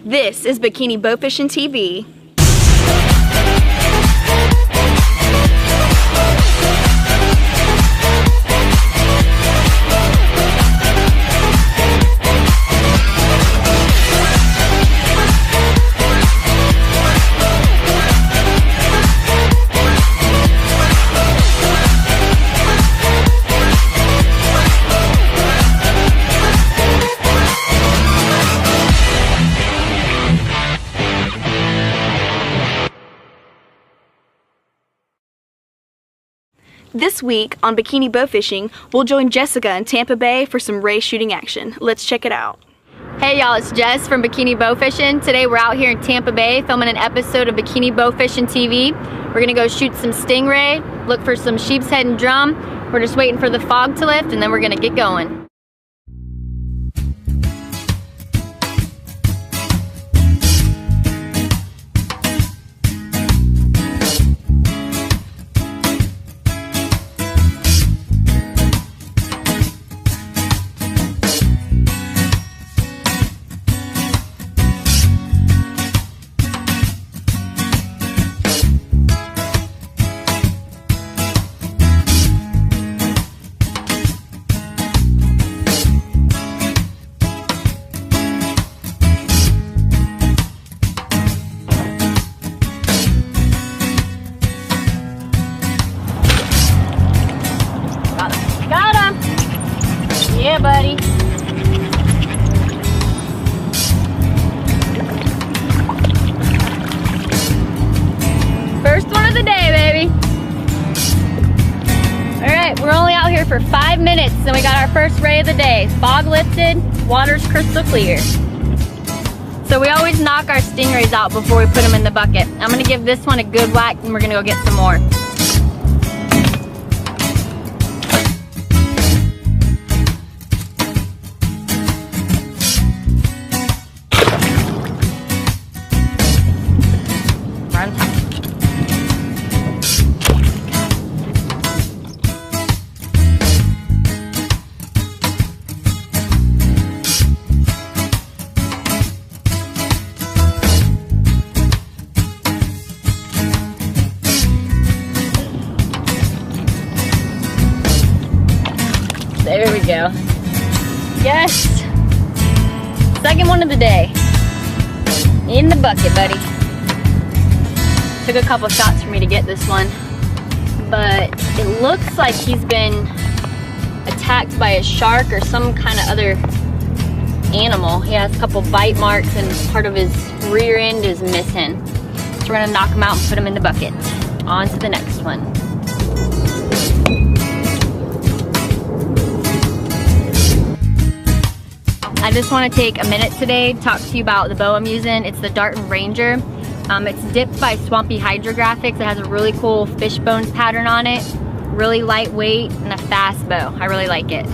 This is Bikini Bow Fishing TV. This week on Bikini Bow Fishing, we'll join Jessica in Tampa Bay for some ray shooting action. Let's check it out. Hey y'all, it's Jess from Bikini Bow Fishing. Today we're out here in Tampa Bay filming an episode of Bikini Bow Fishing TV. We're gonna go shoot some stingray, look for some sheep's head and drum. We're just waiting for the fog to lift and then we're gonna get going. Yeah, buddy. First one of the day, baby. All right, we're only out here for 5 minutes and we got our first ray of the day. Fog lifted, water's crystal clear. So we always knock our stingrays out before we put them in the bucket. I'm gonna give this one a good whack and we're gonna go get some more. There we go. Yes! Second one of the day. In the bucket, buddy. Took a couple shots for me to get this one. But it looks like he's been attacked by a shark or some kind of other animal. He has a couple bite marks and part of his rear end is missing. So we're gonna knock him out and put him in the bucket. On to the next one. I just want to take a minute today to talk to you about the bow I'm using. It's the Darton Ranger. It's dipped by Swampy Hydrographics. It has a really cool fish bones pattern on it. Really lightweight and a fast bow. I really like it.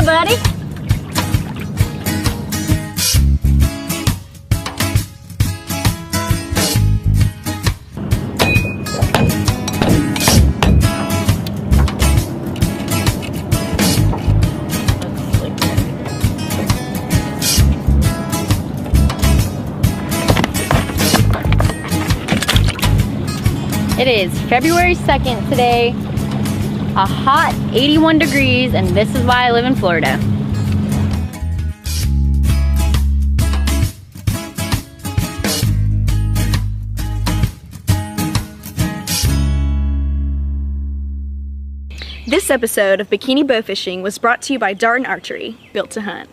Buddy. It is February 2nd today. A hot 81 degrees, and this is why I live in Florida. This episode of Bikini Bow Fishing was brought to you by Darton Archery, built to hunt.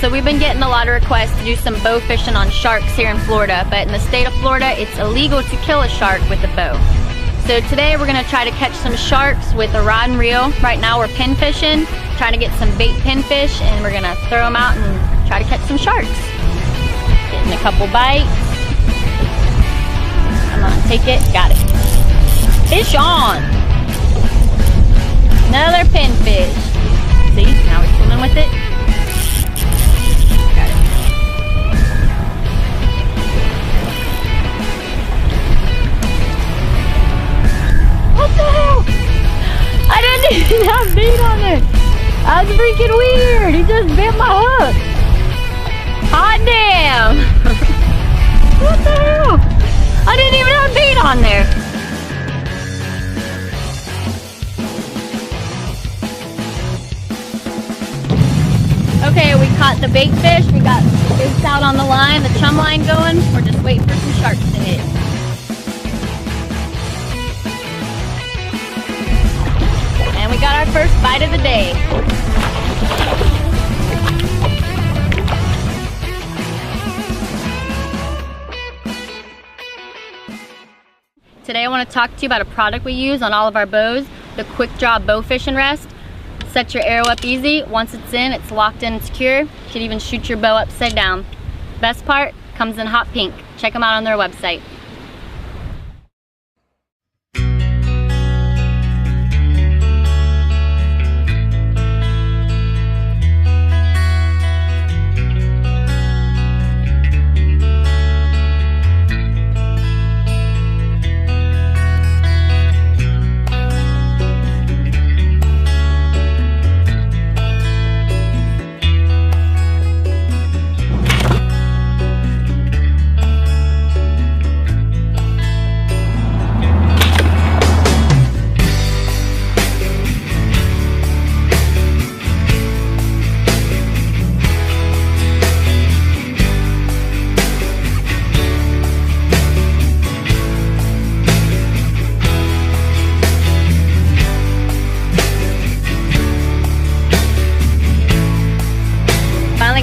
So we've been getting a lot of requests to do some bow fishing on sharks here in Florida, but in the state of Florida, it's illegal to kill a shark with a bow. So today we're gonna try to catch some sharks with a rod and reel. Right now we're pin fishing, trying to get some bait pinfish, and we're gonna throw them out and try to catch some sharks. Getting a couple bites. Come on, take it, got it. Fish on! Another pinfish. See, now we're swimming with it. Got it. What the hell? I didn't even have bait on it. That was freaking weird. He just bit my hook. Hot damn. What the hell? I didn't even have bait on there. Okay, we caught the bait fish. We got baits out on the line, the chum line going. We're just waiting for some sharks to hit. And we got our first bite of the day. Today I want to talk to you about a product we use on all of our bows, the Quick Draw Bow Fishing Rest. Set your arrow up easy. Once it's in, it's locked in and secure. You can even shoot your bow upside down. Best part, comes in hot pink. Check them out on their website.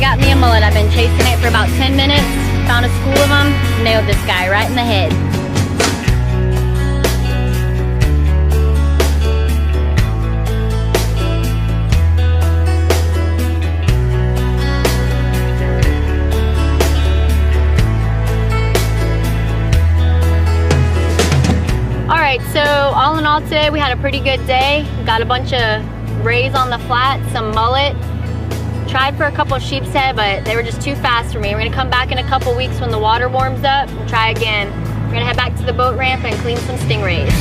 Got me a mullet. I've been chasing it for about 10 minutes. Found a school of them. Nailed this guy right in the head. Alright, so all in all today we had a pretty good day. Got a bunch of rays on the flat, some mullet. Tried for a couple of sheep's head, but they were just too fast for me. We're gonna come back in a couple weeks when the water warms up and try again. We're gonna head back to the boat ramp and clean some stingrays.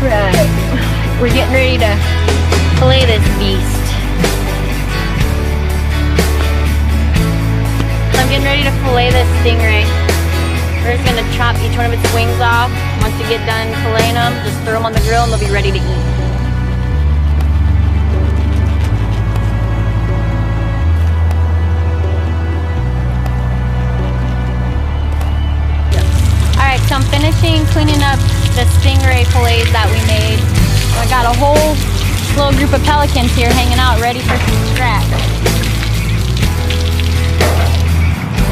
Right, we're getting ready to fillet this beast. I'm getting ready to fillet this stingray. We're just gonna chop each one of its wings off. Once you get done filleting them, just throw them on the grill and they'll be ready to eat. Alright, so I'm finishing cleaning up the stingray fillets that we made. I got a whole little group of pelicans here hanging out ready for some scraps.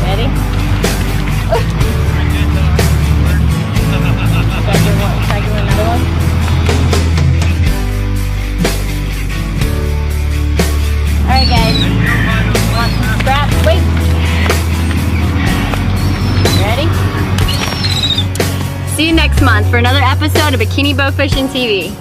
Ready? Try doing another one. Alright guys, want some scraps? Wait. Ready? See you next month for another episode of Bikini Bow Fishing TV.